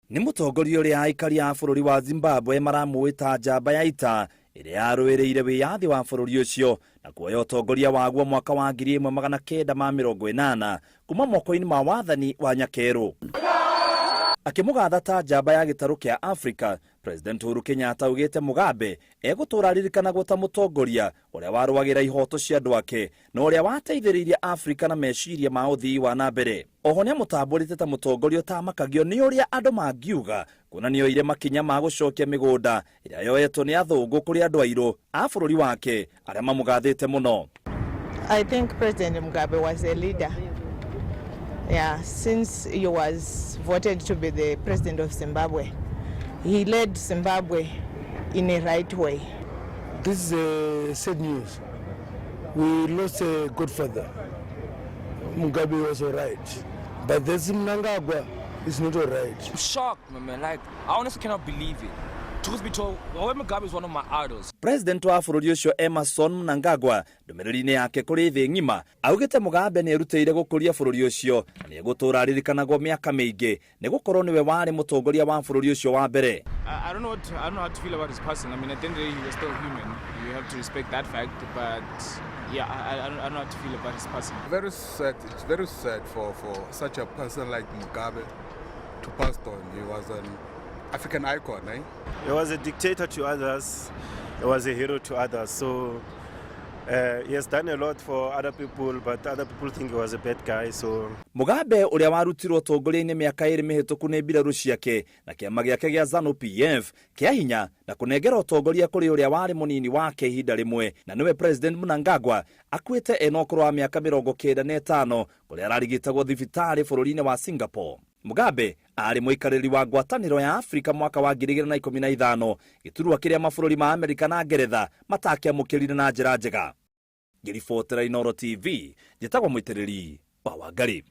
Ni mutongoria uria aikari a bururi wa Zimbabwe maramuita njamba ya ita iria yaruwiriire wiyathi wa bururi ucio na kuoya utongoria waguo mwaka wa 1980 kuma moko-ini ma wathani wa nyakeru. Akimugatha ta njamba ya Gitaru kia Africa, President Uhuru Kenyatta augite Mugabe egutura ririkanagwo ta mutongoria uria waruwagira ihoto cia andu ake na uria wateithiririe Africa na meciria ma uthii wa nambere. Oho ni mutamburite ta mutongoria utamakagio ni uria andu mangiuga kuna ni oire makinya ma gucokia migunda iria yoetwo ni athungu kuri andu airu a bururi wake aria mamugathite muno. I think President Mugabe was a leader. Yeah, since he was voted to be the president of Zimbabwe, he led Zimbabwe in a right way. This is sad news. We lost a good father. Mugabe was all right, but this Mnangagwa is not all right. I'm shocked, man. Like, I honestly cannot believe it. Truth be told, Mugabe is one of my idols. President wa bururi ucio Emerson Mnangagwa ndumiriri-ini yake kuri thi ng'ima augite Mugabe ni erutire gukuria bururi ucio na ni egutura ririkanagwo miaka mingi ni gukorwo niwe wari mutongoria wa bururi ucio wa mbere. I don't know how to feel about his passing. I mean, at the end of the day, he was still human. You have to respect that fact. But yeah, I don't know how to feel about his passing. Very sad. It's very sad for such a person like Mugabe to pass on. He was an African icon, eh? He was a dictator to others. He was a hero to others. So he has done a lot for other people, but other people think he was a bad guy. So Mugabe uria warutirwo utongoria-ini miaka iri mihituku ni mbiraru ciake na kiama giake gia ZANU-PF kia hinya na kunengera utongoria kuri uria wari munini wake ihinda rimwe na niwe President Mnangagwa akuite ena ukuru wa miaka 95 kuria ararigitagwo thibitari bururi-ini wa Singapore. Mugabe ari muikariri wa ngwataniro ya Africa mwaka wa 2015 giturwa kiria mabururi ma Amerika na Ngeretha matakiamukirire na njira njega. Ngiribotera Inooro TV, Gitagwo muitiriri wa Wangari.